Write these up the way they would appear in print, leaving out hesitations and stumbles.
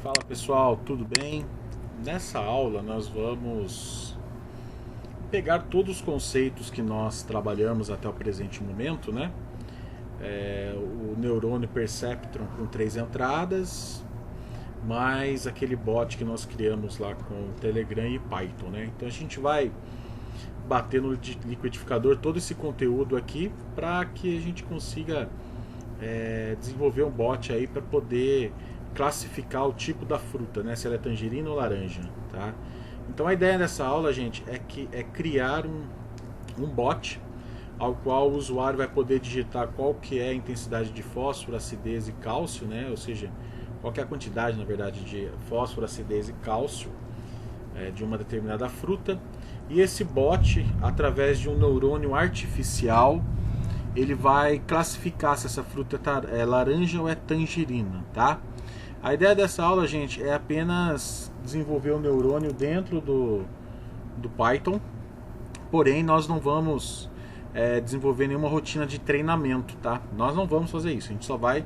Fala pessoal, tudo bem? Nessa aula nós vamos pegar todos os conceitos que nós trabalhamos até o presente momento, né? O neurônio perceptron com 3 entradas, mais aquele bot que nós criamos lá com o Telegram e Python, né? Então a gente vai bater no liquidificador todo esse conteúdo aqui para que a gente consiga desenvolver um bot aí para poder classificar o tipo da fruta, né? Se ela é tangerina ou laranja, tá? Então a ideia dessa aula, gente, é criar um bot ao qual o usuário vai poder digitar qual que é a intensidade de fósforo, acidez e cálcio, né? Ou seja, qual que é a quantidade, na verdade, de fósforo, acidez e cálcio de uma determinada fruta. E esse bot, através de um neurônio artificial, ele vai classificar se essa fruta é laranja ou é tangerina, tá? A ideia dessa aula, gente, é apenas desenvolver o neurônio dentro do Python, porém nós não vamos desenvolver nenhuma rotina de treinamento, tá? Nós não vamos fazer isso, a gente só vai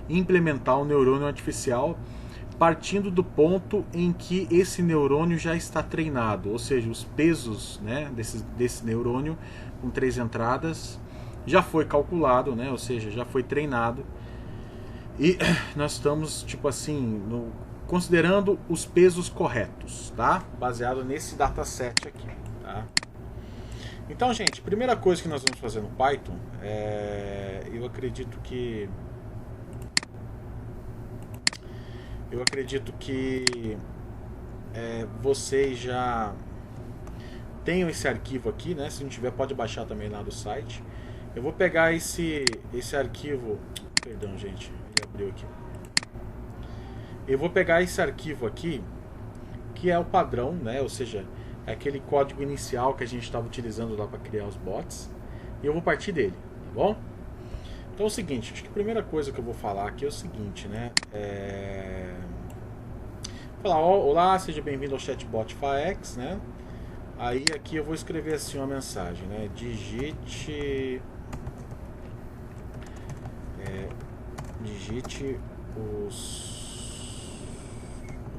implementar o neurônio artificial partindo do ponto em que esse neurônio já está treinado, ou seja, os pesos, né, desse neurônio com 3 entradas já foi calculado, né, ou seja, já foi treinado. E nós estamos, tipo assim, considerando os pesos corretos, tá? Baseado nesse dataset aqui, tá? Então, gente, primeira coisa que nós vamos fazer no Python eu acredito que vocês já tenham esse arquivo aqui, né? Se não tiver, pode baixar também lá do site. Eu vou pegar esse arquivo. Perdão, gente, ele abriu aqui. Eu vou pegar esse arquivo aqui, que é o padrão, né? Ou seja, é aquele código inicial que a gente estava utilizando lá para criar os bots. E eu vou partir dele, tá bom? Então é o seguinte, acho que a primeira coisa que eu vou falar aqui é o seguinte, né? Falar, olá, seja bem-vindo ao chatbot FAEX, né? Aí aqui eu vou escrever assim uma mensagem, né? Digite o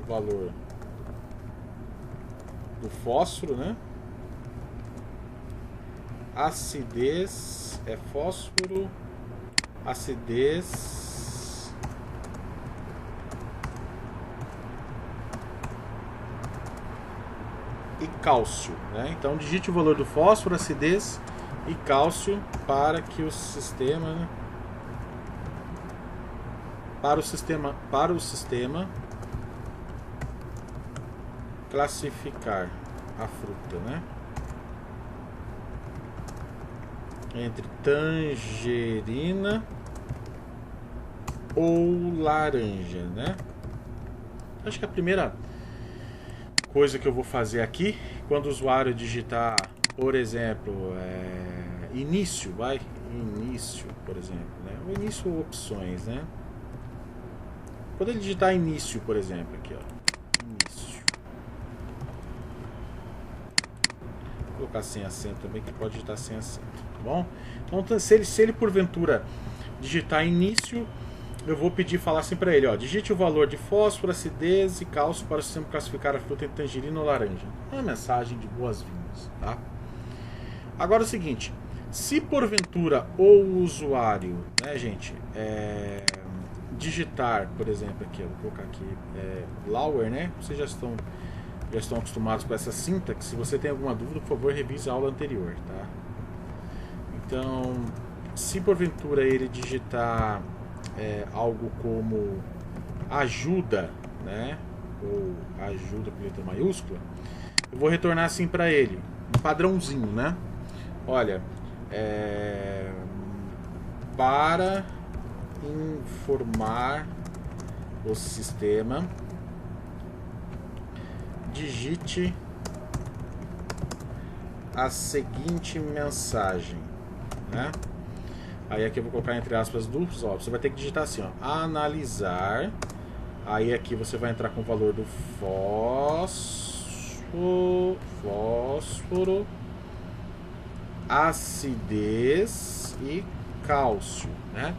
valor do fósforo, né? Acidez é fósforo, acidez e cálcio, né? Então digite o valor do fósforo, acidez e cálcio para que o sistema, né? para o sistema classificar a fruta, né? Entre tangerina ou laranja, né? Acho que a primeira coisa que eu vou fazer aqui, quando o usuário digitar, por exemplo, início, por exemplo, né? O início ou opções, né? Quando ele digitar início, por exemplo, aqui, ó, início. Vou colocar sem acento também, que pode digitar sem acento, tá bom? Então, se ele porventura digitar início, eu vou pedir, falar assim para ele, ó, digite o valor de fósforo, acidez e cálcio para o sistema classificar a fruta em tangerina ou laranja. É uma mensagem de boas-vindas, tá? Agora é o seguinte, se porventura o usuário, né, gente, digitar, por exemplo, aqui, eu vou colocar aqui Lauer, né? Vocês já estão acostumados com essa sintaxe. Se você tem alguma dúvida, por favor, revise a aula anterior, tá? Então, se porventura ele digitar algo como ajuda, né? Ou ajuda com letra maiúscula, eu vou retornar assim para ele, um padrãozinho, né? Olha, para informar o sistema, digite a seguinte mensagem, né? Aí aqui eu vou colocar entre aspas duplos, ó, você vai ter que digitar assim, ó, analisar. Aí aqui você vai entrar com o valor do fósforo, acidez e cálcio, né?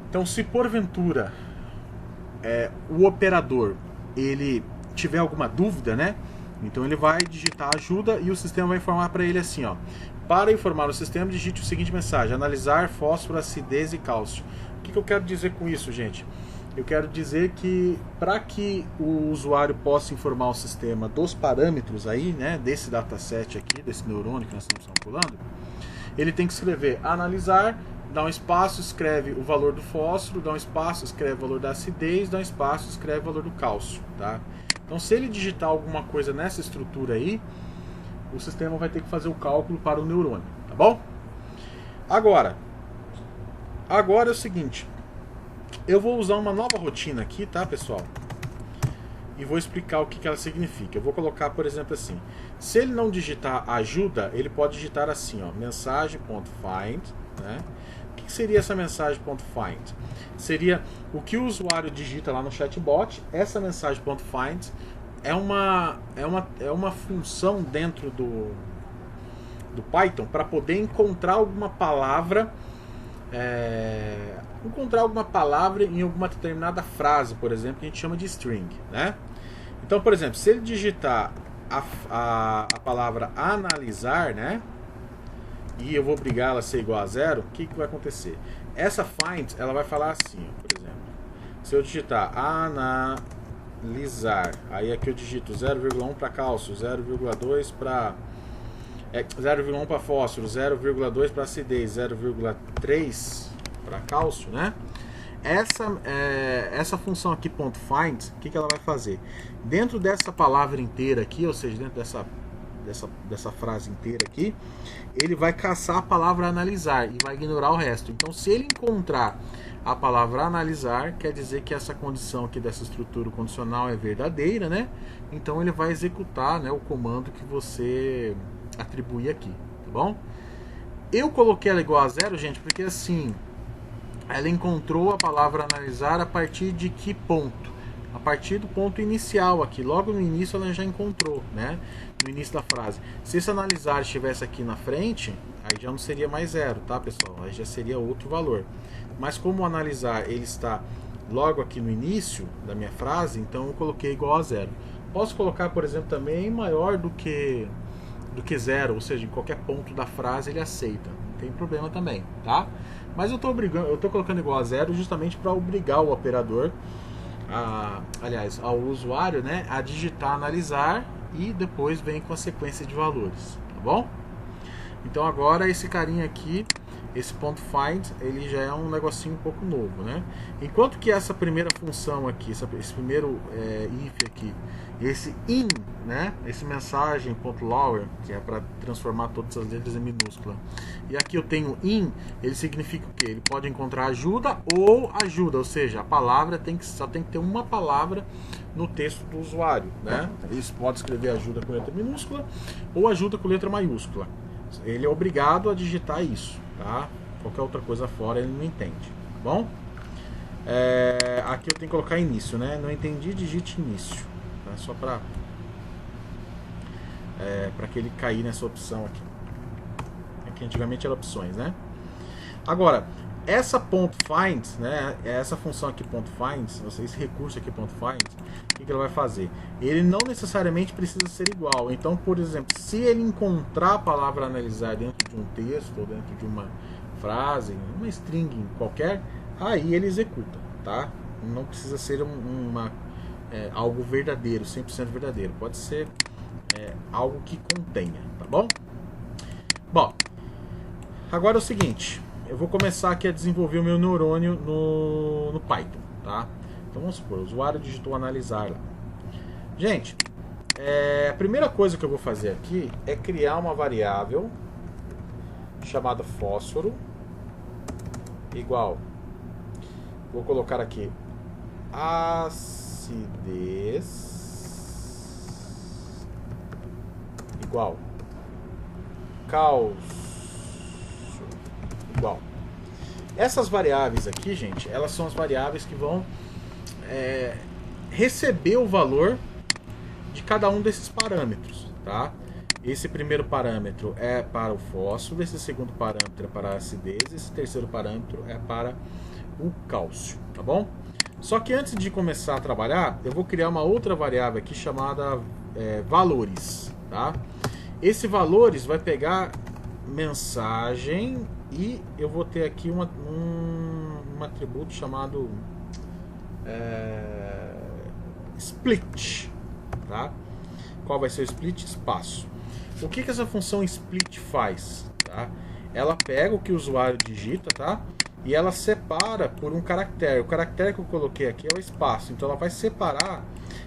Então, se porventura o operador ele tiver alguma dúvida, né? Então ele vai digitar ajuda e o sistema vai informar para ele assim, ó. Para informar o sistema, digite o seguinte mensagem: analisar fósforo, acidez e cálcio. O que eu quero dizer com isso, gente? Eu quero dizer que para que o usuário possa informar o sistema dos parâmetros aí, né, desse dataset aqui, desse neurônio que nós estamos calculando, ele tem que escrever analisar, dá um espaço, escreve o valor do fósforo, dá um espaço, escreve o valor da acidez, dá um espaço, escreve o valor do cálcio, tá? Então, se ele digitar alguma coisa nessa estrutura aí, o sistema vai ter que fazer o cálculo para o neurônio, tá bom? Agora é o seguinte, eu vou usar uma nova rotina aqui, tá, pessoal? E vou explicar o que ela significa. Eu vou colocar, por exemplo, assim, se ele não digitar ajuda, ele pode digitar assim, ó, mensagem.find, né? O que seria essa mensagem.find? Seria o que o usuário digita lá no chatbot. Essa mensagem.find é uma função dentro do Python para poder encontrar alguma palavra em alguma determinada frase, por exemplo, que a gente chama de string, né? Então, por exemplo, se ele digitar a palavra analisar, né? E eu vou obrigar ela a ser igual a 0, o que vai acontecer? Essa find, ela vai falar assim, ó, por exemplo. Se eu digitar analisar, aí aqui eu digito 0,1 para cálcio, 0,2 para 0,1 para fósforo, 0,2 para acidez, 0,3 para cálcio, né? Essa função aqui .find, o que ela vai fazer? Dentro dessa palavra inteira aqui, ou seja, dentro dessa frase inteira aqui, ele vai caçar a palavra analisar e vai ignorar o resto. Então, se ele encontrar a palavra analisar, quer dizer que essa condição aqui dessa estrutura condicional é verdadeira, né? Então ele vai executar, né, o comando que você atribuir aqui, tá bom? Eu coloquei ela igual a 0, gente, porque assim, ela encontrou a palavra analisar a partir de que ponto? A partir do ponto inicial aqui, logo no início ela já encontrou, né? No início da frase. Se esse analisar estivesse aqui na frente, aí já não seria mais 0, tá, pessoal? Aí já seria outro valor. Mas como o analisar ele está logo aqui no início da minha frase, então eu coloquei igual a 0. Posso colocar, por exemplo, também maior do que 0, ou seja, em qualquer ponto da frase ele aceita. Não tem problema também, tá? Mas eu tô colocando igual a 0 justamente para obrigar o operador, ao usuário, né, a digitar analisar e depois vem com a sequência de valores, tá bom? Então agora esse carinha aqui, esse .find, ele já é um negocinho um pouco novo, né? Enquanto que essa primeira função aqui, esse primeiro if aqui, esse in, né? Esse mensagem.lower, que é para transformar todas as letras em minúscula. E aqui eu tenho in, ele significa o quê? Ele pode encontrar ajuda, ou seja, a palavra só tem que ter uma palavra no texto do usuário, né? Ele pode escrever ajuda com letra minúscula ou ajuda com letra maiúscula. Ele é obrigado a digitar isso, tá? Qualquer outra coisa fora ele não entende, tá bom? Aqui eu tenho que colocar início, né? Não entendi, digite início, tá? Só para que ele cair nessa opção aqui. Aqui antigamente era opções, né? Agora, essa .find, né? Essa função aqui .find, esse recurso aqui .find, o que ele vai fazer? Ele não necessariamente precisa ser igual. Então, por exemplo, se ele encontrar a palavra analisar dentro de um texto ou dentro de uma frase, uma string qualquer, aí ele executa, tá? Não precisa ser algo verdadeiro, 100% verdadeiro. Pode ser algo que contenha, tá bom? Bom, agora é o seguinte, eu vou começar aqui a desenvolver o meu neurônio no Python, tá? Então vamos supor, o usuário digitou analisar lá. Gente, a primeira coisa que eu vou fazer aqui é criar uma variável chamada fósforo igual, vou colocar aqui acidez igual cálcio igual. Essas variáveis aqui, gente, elas são as variáveis que vão receber o valor de cada um desses parâmetros, tá? Esse primeiro parâmetro é para o fósforo, esse segundo parâmetro é para a acidez, esse terceiro parâmetro é para o cálcio, tá bom? Só que antes de começar a trabalhar, eu vou criar uma outra variável aqui chamada valores, tá? Esse valores vai pegar mensagem e eu vou ter aqui um atributo chamado split, tá? Qual vai ser o split? Espaço. O que essa função split faz? Tá? Ela pega o que o usuário digita, tá? E ela separa por um caractere. O caractere que eu coloquei aqui é o espaço. Então ela vai separar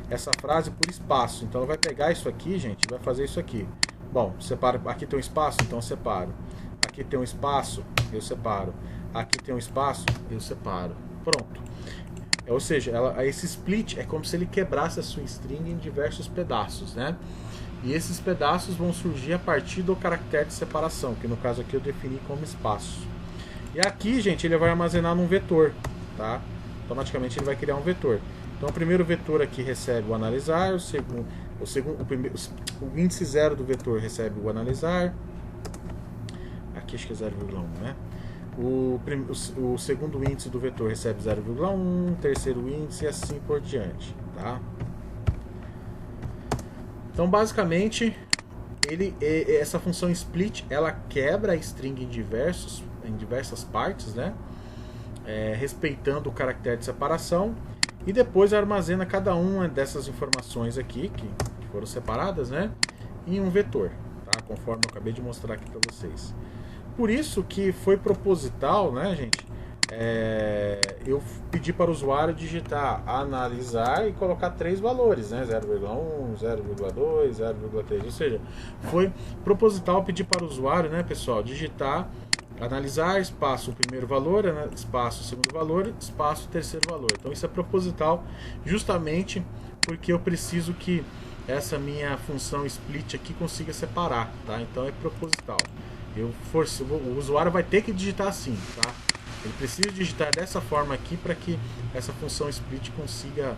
essa frase por espaço. Então ela vai pegar isso aqui, gente, e vai fazer isso aqui. Bom, separa. Aqui tem um espaço, então eu separo. Aqui tem um espaço, eu separo. Aqui tem um espaço, eu separo. Pronto. Ou seja, esse split é como se ele quebrasse a sua string em diversos pedaços, né? E esses pedaços vão surgir a partir do caractere de separação, que no caso aqui eu defini como espaço. E aqui, gente, ele vai armazenar num vetor, tá? Automaticamente ele vai criar um vetor. Então o primeiro vetor aqui recebe o analisar, o índice 0 do vetor recebe o analisar. Aqui acho que é 0,1, né? O segundo índice do vetor recebe 0,1, o terceiro índice e assim por diante, tá? Então basicamente essa função split ela quebra a string em diversas partes, né? Respeitando o caractere de separação e depois armazena cada uma dessas informações aqui que foram separadas, né? Em um vetor, tá? Conforme eu acabei de mostrar aqui para vocês. Por isso que foi proposital, né, gente? Eu pedi para o usuário digitar, analisar e colocar 3 valores, né? 0,1, 0,2, 0,3. Ou seja, foi proposital pedir para o usuário, né, pessoal, digitar, analisar, espaço o primeiro valor, espaço o segundo valor, espaço o terceiro valor. Então isso é proposital justamente porque eu preciso que essa minha função split aqui consiga separar, tá? Então é proposital. O usuário vai ter que digitar assim, tá? Ele precisa digitar dessa forma aqui para que essa função split consiga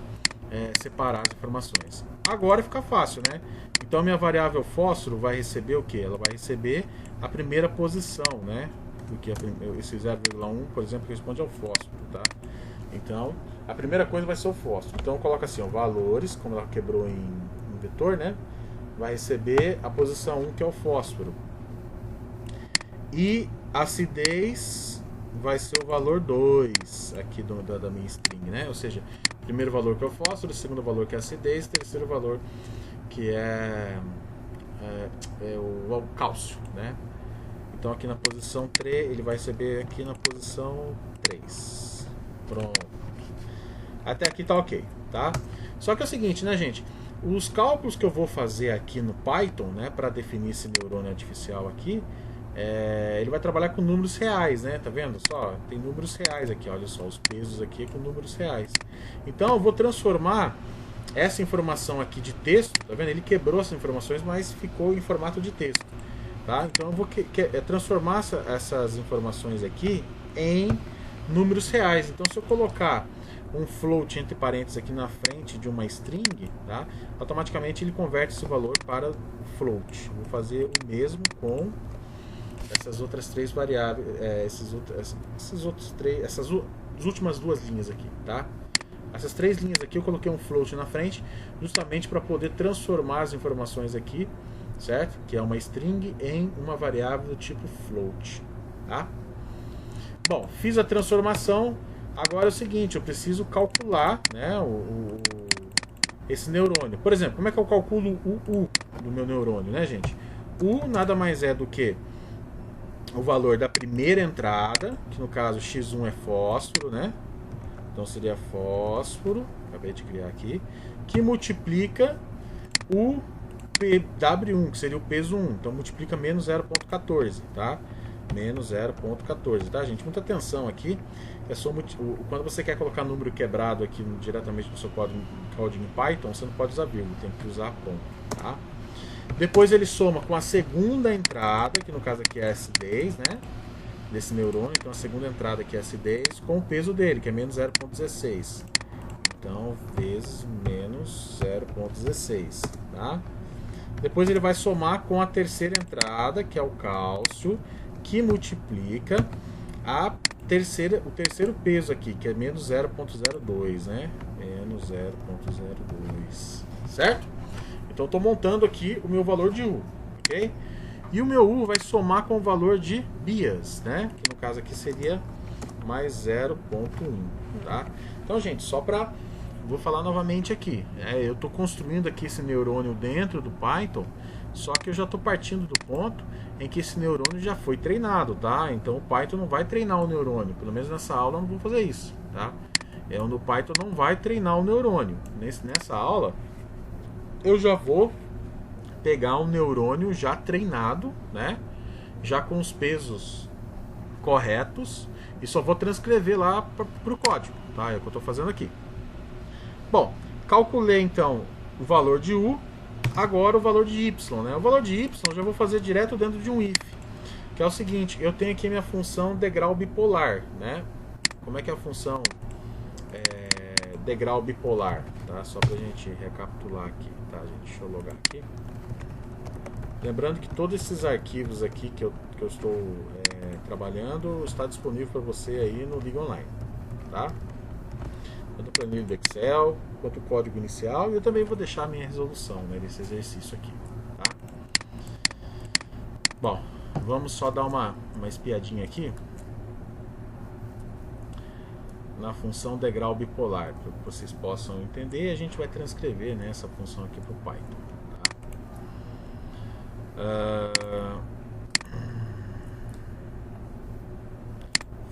separar as informações. Agora fica fácil, né? Então a minha variável fósforo vai receber o que? Ela vai receber a primeira posição, né? Porque esse 0,1, por exemplo, corresponde ao fósforo, tá? Então a primeira coisa vai ser o fósforo. Então coloca assim, ó, valores, como ela quebrou em vetor, né? Vai receber a posição 1, que é o fósforo. E acidez vai ser o valor 2 aqui da minha string, né? Ou seja, primeiro valor que é o fósforo, segundo valor que é a acidez, terceiro valor que é o cálcio, né? Então aqui na posição 3, ele vai receber aqui na posição 3. Pronto. Até aqui tá ok, tá? Só que é o seguinte, né, gente? Os cálculos que eu vou fazer aqui no Python, né, para definir esse neurônio artificial aqui, ele vai trabalhar com números reais, né? Tá vendo? Só tem números reais aqui, olha só, os pesos aqui com números reais. Então eu vou transformar essa informação aqui de texto, tá vendo? Ele quebrou essas informações, mas ficou em formato de texto, tá? Então eu vou transformar essas informações aqui em números reais. Então se eu colocar um float entre parênteses aqui na frente de uma string, tá? Automaticamente ele converte esse valor para float. Vou fazer o mesmo com essas outras 3 variáveis, essas últimas 2 linhas aqui, tá? Essas 3 linhas aqui eu coloquei um float na frente, justamente para poder transformar as informações aqui, certo? Que é uma string em uma variável do tipo float, tá? Bom, fiz a transformação. Agora é o seguinte, eu preciso calcular, né, esse neurônio. Por exemplo, como é que eu calculo o U do meu neurônio, né, gente? U nada mais é do que o valor da primeira entrada, que no caso x1 é fósforo, né? Então seria fósforo, acabei de criar aqui, que multiplica o PW1, que seria o peso 1. Então multiplica menos 0,14, tá? Menos 0,14, tá, gente? Muita atenção aqui. Quando você quer colocar número quebrado aqui diretamente no seu código em Python, você não pode usar vírgula, tem que usar ponto, tá? Depois ele soma com a segunda entrada, que no caso aqui é a acidez, né? Desse neurônio. Então a segunda entrada aqui é a acidez, com o peso dele, que é menos 0,16. Então, vezes menos 0,16, tá? Depois ele vai somar com a terceira entrada, que é o cálcio, que multiplica a o terceiro peso aqui, que é menos 0,02, né? Menos 0,02, certo? Então eu estou montando aqui o meu valor de U, ok? E o meu U vai somar com o valor de bias, né? Que no caso aqui seria mais 0,1, tá? Então, gente, só para... Vou falar novamente aqui. Eu estou construindo aqui esse neurônio dentro do Python, só que eu já estou partindo do ponto em que esse neurônio já foi treinado, tá? Então o Python não vai treinar o neurônio, pelo menos nessa aula eu não vou fazer isso, tá? O Python não vai treinar o neurônio. Nessa aula eu já vou pegar um neurônio já treinado, né? Já com os pesos corretos, e só vou transcrever lá para o código, tá? É o que eu estou fazendo aqui. Bom, calculei então o valor de U, agora o valor de Y, né? O valor de Y eu já vou fazer direto dentro de um if, que é o seguinte: eu tenho aqui minha função degrau bipolar, né? Como é que é a função degrau bipolar, tá? Só pra gente recapitular aqui, tá, gente? Deixa eu logar aqui. Lembrando que todos esses arquivos aqui que eu estou trabalhando está disponível para você aí no Liga Online, tá? Tanto o planilha do Excel, quanto o código inicial, e eu também vou deixar a minha resolução, né, desse exercício aqui, tá? Bom, vamos só dar uma espiadinha aqui na função degrau bipolar, para que vocês possam entender. A gente vai transcrever, né, essa função aqui para o Python, tá?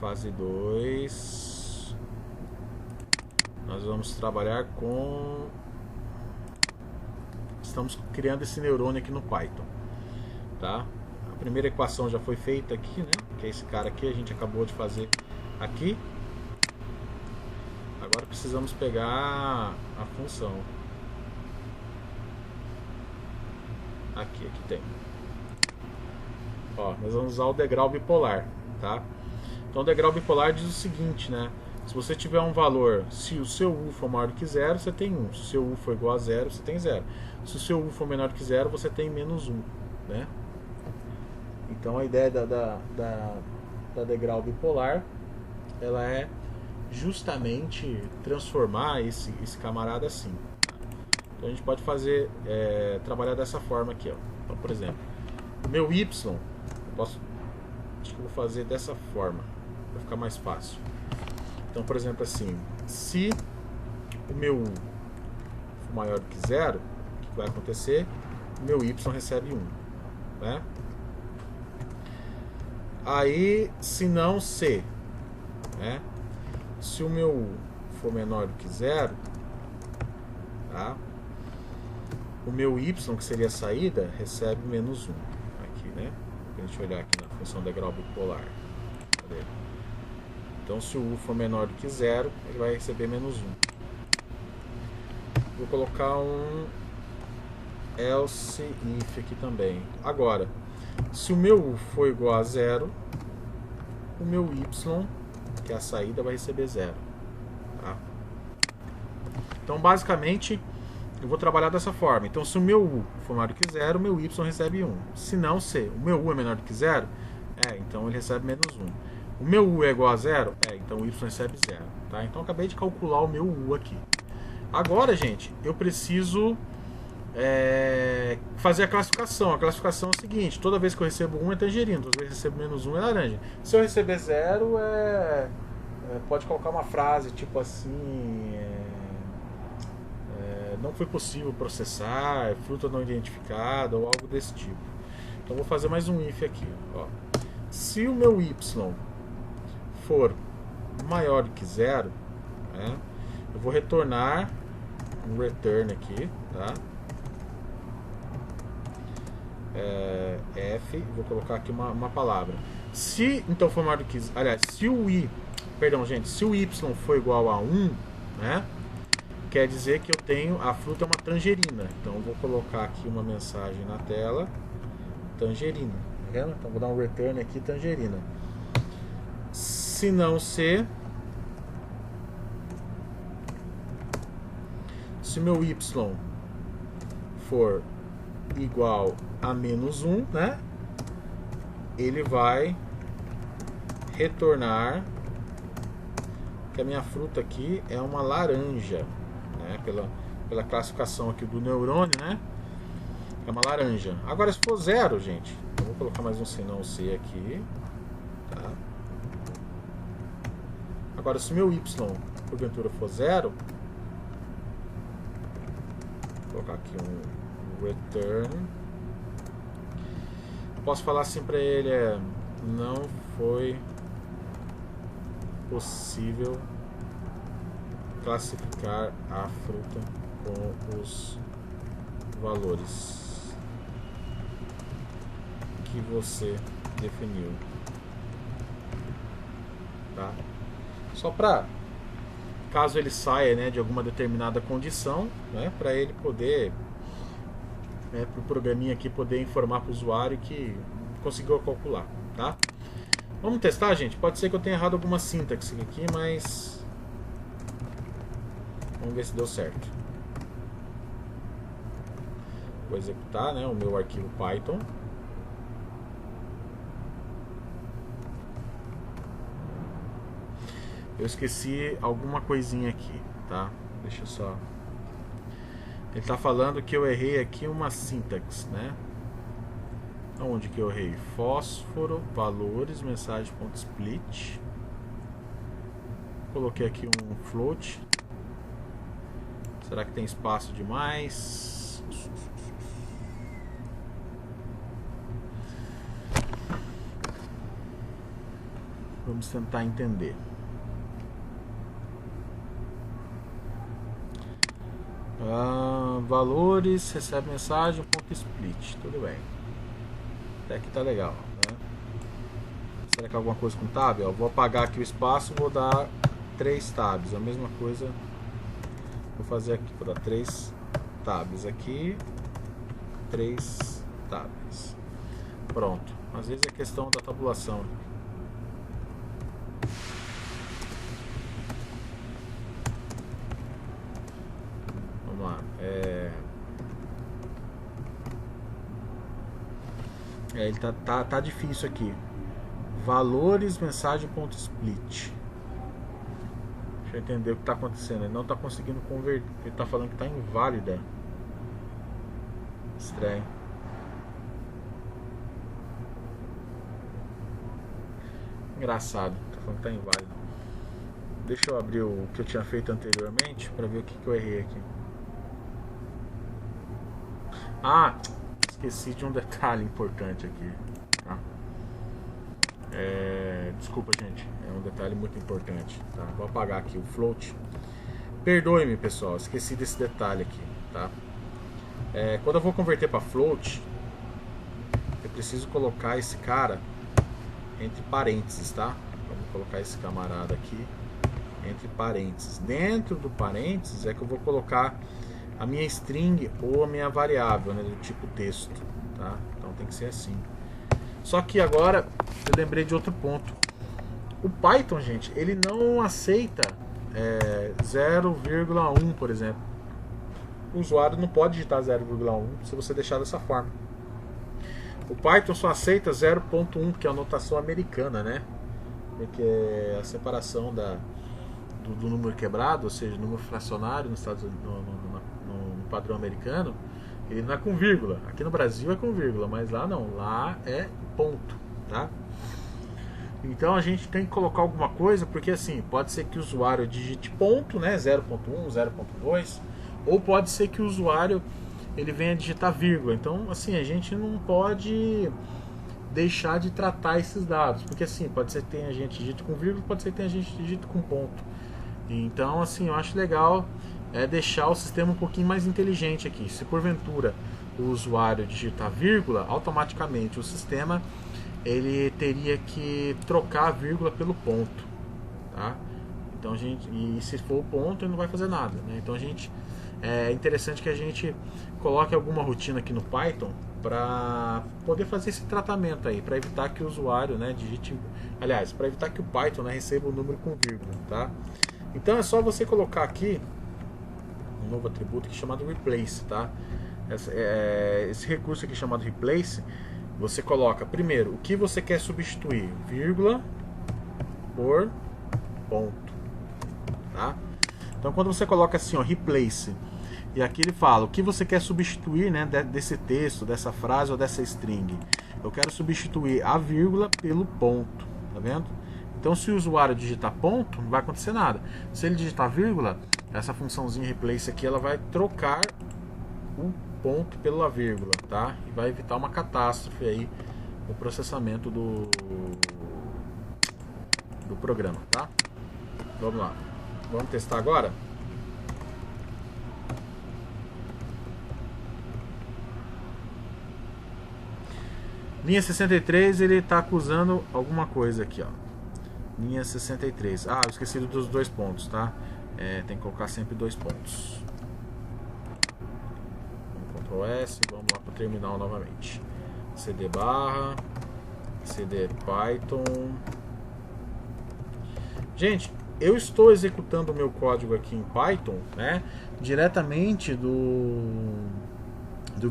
Fase 2. Nós vamos trabalhar com... Estamos criando esse neurônio aqui no Python, tá? A primeira equação já foi feita aqui, né? Que é esse cara aqui, a gente acabou de fazer aqui. Agora precisamos pegar a função. Aqui tem. Ó, nós vamos usar o degrau bipolar, tá? Então o degrau bipolar diz o seguinte, né? Se você tiver um valor, se o seu U for maior do que 0, você tem 1. Se o seu U for igual a 0, você tem 0. Se o seu U for menor do que 0, você tem menos 1, né? Então a ideia da degrau bipolar, ela é justamente transformar esse camarada assim. Então a gente pode fazer, trabalhar dessa forma aqui, ó. Então, por exemplo, o meu Y, acho que eu vou fazer dessa forma, para ficar mais fácil. Então, por exemplo, assim, se o meu U for maior do que 0, o que vai acontecer? O meu Y recebe 1, né? Aí, se não C, né? Se o meu U for menor do que 0, tá? O meu Y, que seria a saída, recebe menos 1. Aqui, né? A gente olhar aqui na função degrau bipolar. Cadê? Então, se o U for menor do que 0, ele vai receber menos 1. Vou colocar um else if aqui também. Agora, se o meu U for igual a 0, o meu Y, que é a saída, vai receber 0. Tá? Então, basicamente, eu vou trabalhar dessa forma. Então, se o meu U for maior do que 0, o meu Y recebe 1. Se não, se o meu U é menor do que 0, então ele recebe menos 1. O meu U é igual a 0? Então o Y recebe 0. Tá? Então eu acabei de calcular o meu U aqui. Agora, gente, eu preciso fazer a classificação. A classificação é o seguinte: toda vez que eu recebo 1 é tangerina, toda vez que eu recebo menos 1 é laranja. Se eu receber 0, pode colocar uma frase tipo assim: não foi possível processar, fruta não identificada, ou algo desse tipo. Então vou fazer mais um if aqui. Ó. Se o meu Y for maior do que 0, né, eu vou retornar um return aqui, tá? F, vou colocar aqui uma palavra. Se então for maior do que, aliás, se o se o Y for igual a 1, né, quer dizer que eu tenho, a fruta é uma tangerina. Então eu vou colocar aqui uma mensagem na tela, tangerina, tá vendo? Então vou dar um return aqui, tangerina. Se não ser, se meu Y for igual a menos 1, né, ele vai retornar que a minha fruta aqui é uma laranja, né? Pela classificação aqui do neurônio, né? É uma laranja. Agora, se for 0, gente, eu vou colocar mais um sinal C aqui, tá? Agora, se o meu Y, porventura, for 0, vou colocar aqui um return. Posso falar assim para ele, não foi possível classificar a fruta com os valores que você definiu, tá? Só para caso ele saia, né, de alguma determinada condição, né, para ele poder, né, para o programinha aqui poder informar para o usuário que conseguiu calcular, tá? Vamos testar, gente? Pode ser que eu tenha errado alguma sintaxe aqui, mas vamos ver se deu certo. Vou executar, né, o meu arquivo Python. Eu esqueci alguma coisinha aqui, tá? Deixa eu só... Ele está falando que eu errei aqui uma sintaxe, né? Onde que eu errei? Fósforo, valores, mensagem.split. Coloquei aqui um float. Será que tem espaço demais? Vamos tentar entender. Valores, recebe mensagem, ponto split. Tudo bem. Até aqui tá legal, né? Será que é alguma coisa com tab? Eu vou apagar aqui o espaço, vou dar 3 tabs. A mesma coisa vou fazer aqui. Vou dar 3 tabs aqui, 3 tabs. Pronto. Às vezes é questão da tabulação. Ele tá difícil aqui. Valores, mensagem.split. Deixa eu entender o que está acontecendo. Ele não está conseguindo converter. Ele está falando que está inválida. Estranho. Engraçado. Está falando que está inválido. Deixa eu abrir o que eu tinha feito anteriormente para ver o que eu errei aqui. Ah, esqueci de um detalhe importante aqui, tá? Desculpa, gente, é um detalhe muito importante, tá? Vou apagar aqui o float. Perdoe-me, pessoal, esqueci desse detalhe aqui, tá? Quando eu vou converter para float, eu preciso colocar esse cara entre parênteses, tá? Vamos colocar esse camarada aqui entre parênteses. Dentro do parênteses é que eu vou colocar a minha string ou a minha variável, né, do tipo texto, tá? Então tem que ser assim. Só que agora eu lembrei de outro ponto. O Python, gente, ele não aceita 0,1, por exemplo. O usuário não pode digitar 0,1 se você deixar dessa forma. O Python só aceita 0,1, que é a notação americana, né? Que é a separação do número quebrado, ou seja, número fracionário no padrão americano. Ele não é com vírgula. Aqui no Brasil é com vírgula, mas lá não. Lá é ponto, tá? Então a gente tem que colocar alguma coisa, porque assim, pode ser que o usuário digite ponto, né? 0.1, 0.2, ou pode ser que o usuário ele venha digitar vírgula. Então, assim, a gente não pode deixar de tratar esses dados, porque assim, pode ser que tenha gente digite com vírgula, pode ser que tenha gente digite com ponto. Então, assim, eu acho legal deixar o sistema um pouquinho mais inteligente aqui. Se porventura o usuário digitar vírgula, automaticamente o sistema ele teria que trocar a vírgula pelo ponto, tá? Então a gente, e se for o ponto, ele não vai fazer nada, né? Então a gente é interessante que a gente coloque alguma rotina aqui no Python para poder fazer esse tratamento aí, para evitar que o usuário, né, digite, aliás, para evitar que o Python, né, receba o número com vírgula, tá? Então é só você colocar aqui um novo atributo aqui chamado replace, tá? Esse recurso aqui chamado replace, você coloca primeiro o que você quer substituir, vírgula por ponto, Então quando você coloca assim, ó, replace, e aqui ele fala o que você quer substituir, né, desse texto, dessa frase ou dessa string. Eu quero substituir a vírgula pelo ponto, tá vendo? Então se o usuário digitar ponto, não vai acontecer nada. Se ele digitar vírgula, essa funçãozinha replace aqui, ela vai trocar o ponto pela vírgula, tá? E vai evitar uma catástrofe aí no processamento do programa, tá? Vamos lá. Vamos testar agora? Linha 63, ele está acusando alguma coisa aqui, ó. Linha 63. Ah, eu esqueci dos 2 pontos, tá? Tem que colocar sempre 2 pontos. Vamos Ctrl S, vamos lá para o terminal novamente. CD barra, CD Python. Gente, eu estou executando o meu código aqui em Python, né? Diretamente do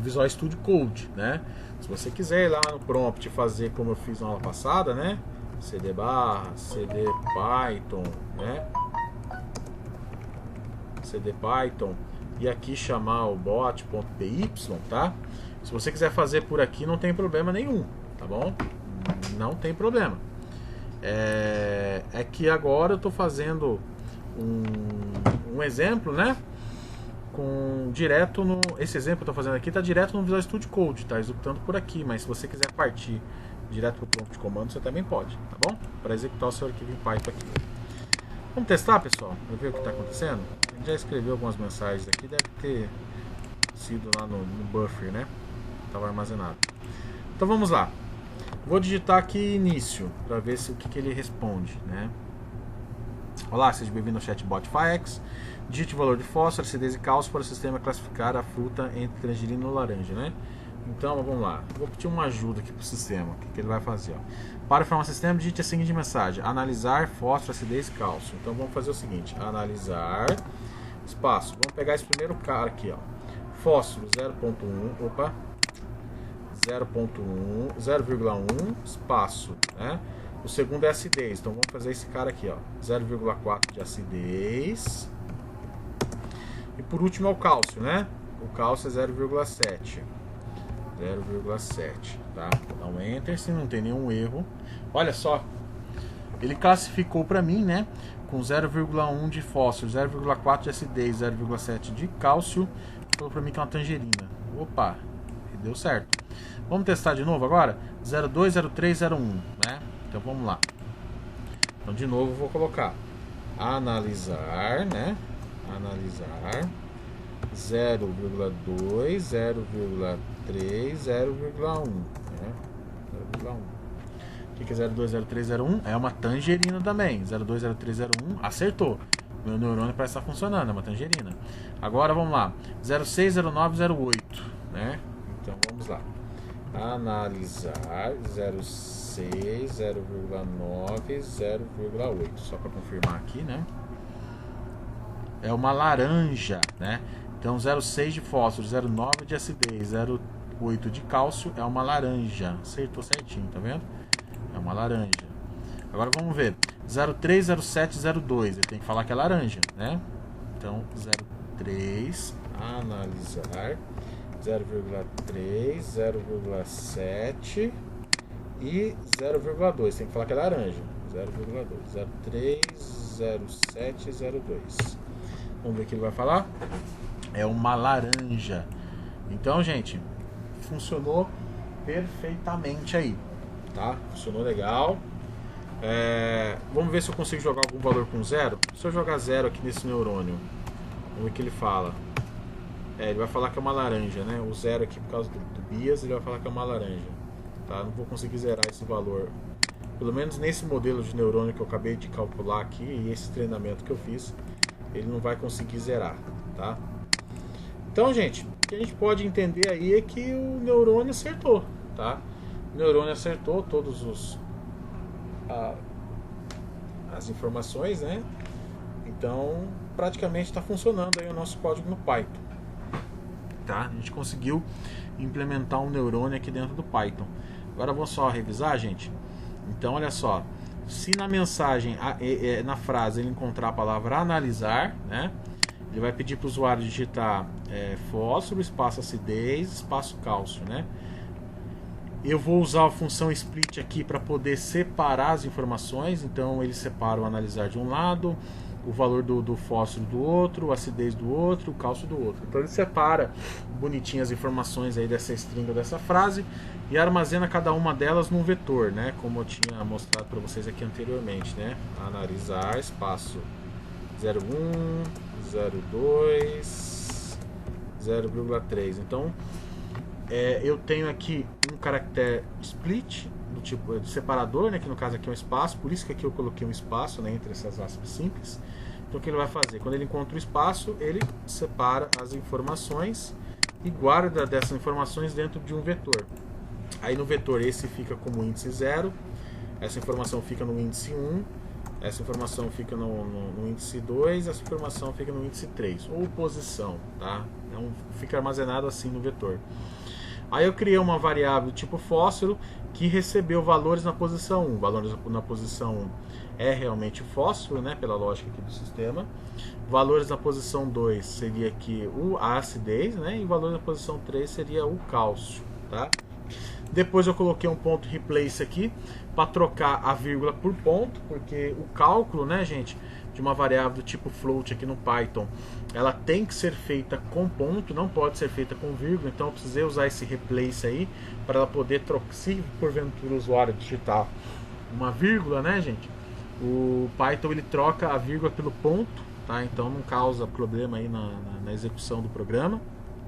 Visual Studio Code, né? Se você quiser ir lá no prompt fazer como eu fiz na aula passada, né? CD barra, CD Python, né? CD Python e aqui chamar o bot.py, tá? Se você quiser fazer por aqui, não tem problema nenhum, tá bom? Não tem problema. É que agora eu estou fazendo um exemplo, né? Direto no. Esse exemplo que eu estou fazendo aqui está direto no Visual Studio Code, tá executando por aqui, mas se você quiser partir direto para o prompt de comando, você também pode, tá bom? Para executar o seu arquivo em Python aqui. Vamos testar, pessoal, para ver o que está acontecendo. A gente já escreveu algumas mensagens aqui, deve ter sido lá no buffer, né? Estava armazenado. Então vamos lá. Vou digitar aqui início para ver o que ele responde, né? Olá, seja bem-vindo ao chatbot Phyx. Digite o valor de fósforo, acidez e cálcio para o sistema classificar a fruta entre tangerina e laranja, né? Então vamos lá. Vou pedir uma ajuda aqui para o sistema. O que ele vai fazer? Ó. Para informar o sistema, digite a seguinte mensagem: analisar fósforo, acidez e cálcio. Então vamos fazer o seguinte: analisar espaço. Vamos pegar esse primeiro cara aqui, ó. Fósforo 0.1, opa, 0.1, 0,1 espaço, né? O segundo é acidez, então vamos fazer esse cara aqui, ó, 0,4 de acidez. E por último é o cálcio, né? O cálcio é 0,7. 0,7, tá? Vou dar um enter se não tem nenhum erro. Olha só, ele classificou para mim, né? Com 0,1 de fósforo, 0,4 de acidez, 0,7 de cálcio. Falou para mim que é uma tangerina. Opa, deu certo. Vamos testar de novo agora? 02, 03, 01, né? Então vamos lá. Então de novo eu vou colocar analisar, né? Analisar 0,2, 0,3, 0,1, né? 0,1. O que é 02, 03, 01? É uma tangerina também. 02, 03, 01, acertou. Meu neurônio parece estar funcionando, é uma tangerina. Agora vamos lá. 06, 09, 08, né? Então vamos lá. Analisar 06, 0,9, 0,8. Só para confirmar aqui, né? É uma laranja, né? Então 0,6 de fósforo, 0,9 de acidez, 0,8 de cálcio é uma laranja. Acertou certinho, tá vendo? É uma laranja. Agora vamos ver. 0,3, 0,7, 0,2. Ele tem que falar que é laranja, né? Então 0,3, analisar 0,3, 0,7 e 0,2. Tem que falar que é laranja. 0,2, 0,3, 0,7 e 0,2. Vamos ver o que ele vai falar. É uma laranja. Então, gente, funcionou perfeitamente aí, tá? Funcionou legal. Vamos ver se eu consigo jogar algum valor com zero. Se eu jogar zero aqui nesse neurônio, vamos ver o que ele fala. Ele vai falar que é uma laranja, né? O zero aqui por causa do BIAS, ele vai falar que é uma laranja, tá? Não vou conseguir zerar esse valor. Pelo menos nesse modelo de neurônio que eu acabei de calcular aqui e esse treinamento que eu fiz, ele não vai conseguir zerar, tá? Então, gente, o que a gente pode entender aí é que o neurônio acertou, tá? O neurônio acertou todos as informações, né? Então, praticamente está funcionando aí o nosso código no Python. Tá? A gente conseguiu implementar um neurônio aqui dentro do Python. Agora vamos só revisar, gente. Então olha só, Se na mensagem, na frase, ele encontrar a palavra analisar, né, ele vai pedir para o usuário digitar fósforo, espaço acidez, espaço cálcio, né? Eu vou usar a função split aqui para poder separar as informações. Então ele separa o analisar de um lado, o valor do fósforo do outro, a acidez do outro, o cálcio do outro. Então ele separa bonitinho as informações aí dessa string, dessa frase, e armazena cada uma delas num vetor, né? Como eu tinha mostrado para vocês aqui anteriormente, né? Analisar, espaço 0,1, 0,2, 0,3. Então eu tenho aqui um caractere split do tipo de separador, né, que no caso aqui é um espaço, por isso que aqui eu coloquei um espaço, né, entre essas aspas simples. Então o que ele vai fazer? Quando ele encontra o espaço, ele separa as informações e guarda dessas informações dentro de um vetor. Aí no vetor esse fica como índice 0, essa informação fica no índice 1, essa informação fica no índice 2, essa informação fica no índice 3, ou posição, tá? Então fica armazenado assim no vetor. Aí eu criei uma variável tipo fósforo que recebeu valores na posição 1. Valores na posição 1 é realmente fósforo, né, pela lógica aqui do sistema. Valores na posição 2 seria aqui a acidez, né, e valores na posição 3 seria o cálcio, tá? Depois eu coloquei um ponto replace aqui para trocar a vírgula por ponto, porque o cálculo, né, gente, de uma variável do tipo float aqui no Python, ela tem que ser feita com ponto, não pode ser feita com vírgula. Então eu precisei usar esse replace aí para ela poder trocar, se porventura o usuário digitar uma vírgula, né, gente, o Python ele troca a vírgula pelo ponto, tá? Então não causa problema aí na execução do programa,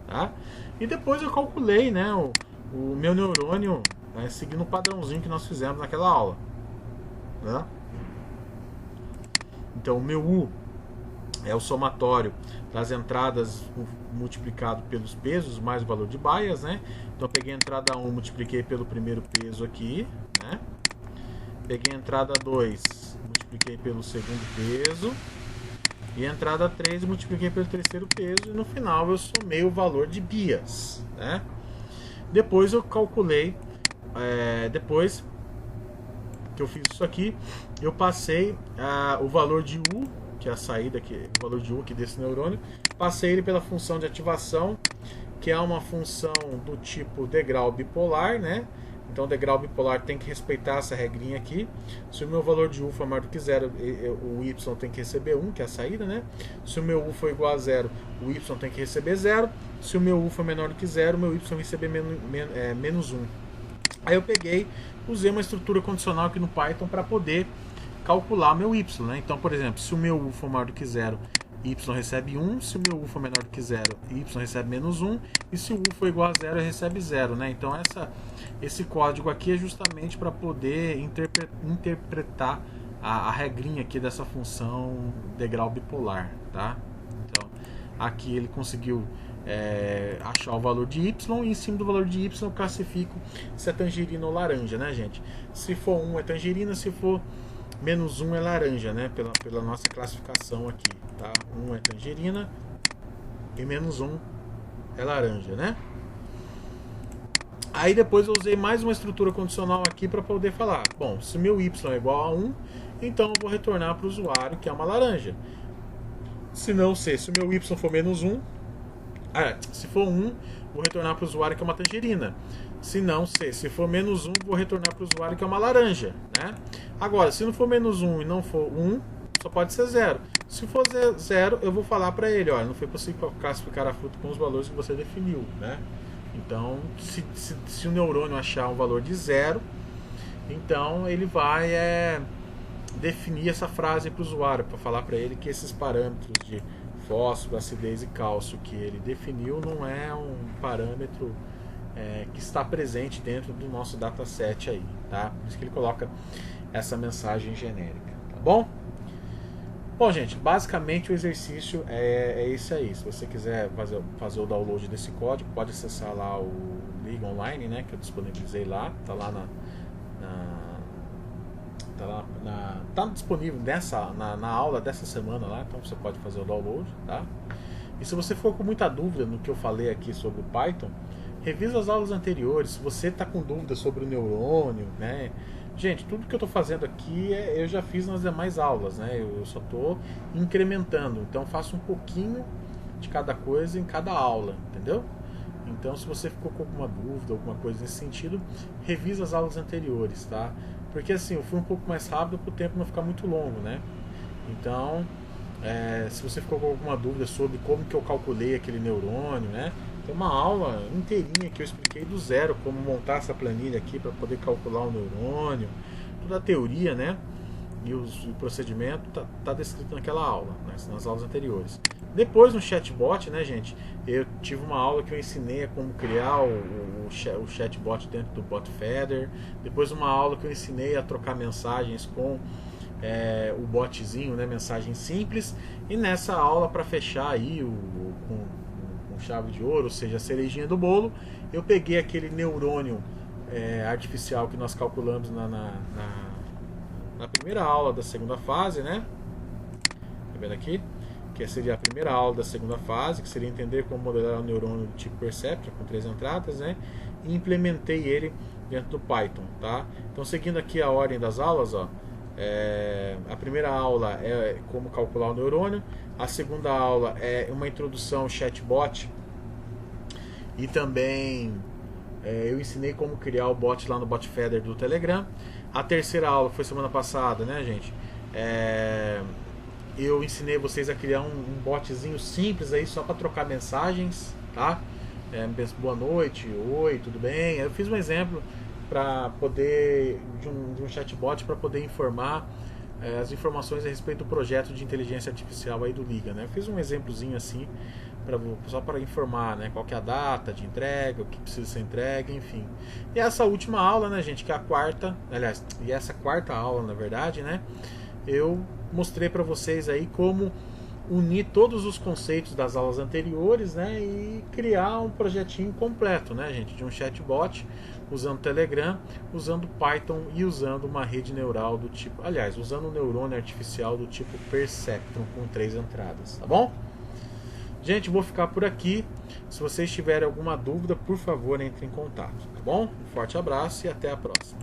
tá? E depois eu calculei, né, o meu neurônio, né, seguindo o padrãozinho que nós fizemos naquela aula, né? Então o meu U é o somatório das entradas multiplicado pelos pesos mais o valor de bias, né? Então eu peguei a entrada 1, multipliquei pelo primeiro peso aqui, né? Peguei a entrada 2, multipliquei pelo segundo peso, e a entrada 3 multipliquei pelo terceiro peso, e no final eu somei o valor de bias, né? Depois eu calculei, depois que eu fiz isso aqui, eu passei o valor de U, que é a saída, o valor de U aqui desse neurônio, passei ele pela função de ativação, que é uma função do tipo degrau bipolar, né? Então o degrau bipolar tem que respeitar essa regrinha aqui. Se o meu valor de U for maior do que 0, o Y tem que receber 1, que é a saída, né? Se o meu U for igual a 0, o Y tem que receber 0. Se o meu U for menor do que 0, o meu Y vai receber menos 1. Aí eu peguei, usei uma estrutura condicional aqui no Python para poder calcular meu Y, né? Então, por exemplo, se o meu U for maior do que 0, Y recebe 1, se o meu U for menor do que 0, Y recebe menos 1, e se o U for igual a 0, recebe 0, né? Então esse código aqui é justamente para poder interpretar a regrinha aqui dessa função degrau bipolar, tá? Então, aqui ele conseguiu achar o valor de Y, e em cima do valor de Y eu classifico se é tangerina ou laranja, né, gente? Se for 1 é tangerina, se for menos 1 é laranja, né? Pela nossa classificação aqui, tá? 1 é tangerina e menos 1 é laranja, né? Aí depois eu usei mais uma estrutura condicional aqui para poder falar, bom, se meu Y é igual a 1, então eu vou retornar para o usuário que é uma laranja. Se não ser, se o meu Y for menos 1, se for 1, vou retornar para o usuário que é uma tangerina. Se não ser, se for menos 1, vou retornar para o usuário que é uma laranja, né? Agora, se não for menos 1 e não for 1, só pode ser 0. Se for 0, eu vou falar para ele, olha, não foi possível classificar a fruta com os valores que você definiu, né? Então, se o neurônio achar um valor de 0, então ele vai definir essa frase para o usuário, para falar para ele que esses parâmetros de fósforo, acidez e cálcio que ele definiu não é um parâmetro que está presente dentro do nosso dataset aí, tá? Por isso que ele coloca essa mensagem genérica, tá bom? Bom, gente, basicamente o exercício é esse aí. Se você quiser fazer o download desse código, pode acessar lá o Liga Online, né, que eu disponibilizei lá, tá lá tá disponível na aula dessa semana lá, então você pode fazer o download, tá? E se você for com muita dúvida no que eu falei aqui sobre o Python, revisa as aulas anteriores. Se você está com dúvida sobre o neurônio, né, Gente, tudo que eu estou fazendo aqui eu já fiz nas demais aulas, né? Eu só estou incrementando. Então faço um pouquinho de cada coisa em cada aula, entendeu? Então, se você ficou com alguma dúvida, alguma coisa nesse sentido, revisa as aulas anteriores, tá? Porque assim, eu fui um pouco mais rápido para o tempo não ficar muito longo, né? Então, se você ficou com alguma dúvida sobre como que eu calculei aquele neurônio, né? Tem uma aula inteirinha que eu expliquei do zero como montar essa planilha aqui para poder calcular o neurônio, toda a teoria, né? E o procedimento tá descrito naquela aula, né? Nas aulas anteriores. Depois no chatbot, né, gente? Eu tive uma aula que eu ensinei a como criar o chatbot dentro do BotFeather. Depois uma aula que eu ensinei a trocar mensagens com o botzinho, né, mensagem simples. E nessa aula, para fechar aí com chave de ouro, ou seja, a cerejinha do bolo, eu peguei aquele neurônio artificial que nós calculamos na primeira aula da segunda fase, né? Tá vendo aqui? Que seria a primeira aula da segunda fase, que seria entender como modelar o neurônio do tipo Perceptron com 3 entradas, né? E implementei ele dentro do Python, tá? Então, seguindo aqui a ordem das aulas, ó, a primeira aula é como calcular o neurônio, a segunda aula é uma introdução ao chatbot e também eu ensinei como criar o bot lá no BotFeather do Telegram. A terceira aula foi semana passada, né, gente? Eu ensinei vocês a criar um botzinho simples aí só para trocar mensagens, tá? Boa noite, oi, tudo bem? Eu fiz um exemplo para poder de um chatbot para poder informar as informações a respeito do projeto de inteligência artificial aí do Liga, né? Eu fiz um exemplozinho assim só para informar, né, qual que é a data de entrega, o que precisa ser entregue, enfim. E essa última aula, né, gente, que é a quarta, aliás, e essa quarta aula, na verdade, né, eu mostrei para vocês aí como unir todos os conceitos das aulas anteriores, né, e criar um projetinho completo, né, gente, de um chatbot usando Telegram, usando Python e usando uma rede neural do tipo, aliás, usando um neurônio artificial do tipo Perceptron com 3 entradas, tá bom? Gente, vou ficar por aqui. Se vocês tiverem alguma dúvida, por favor, entre em contato, tá bom? Um forte abraço e até a próxima.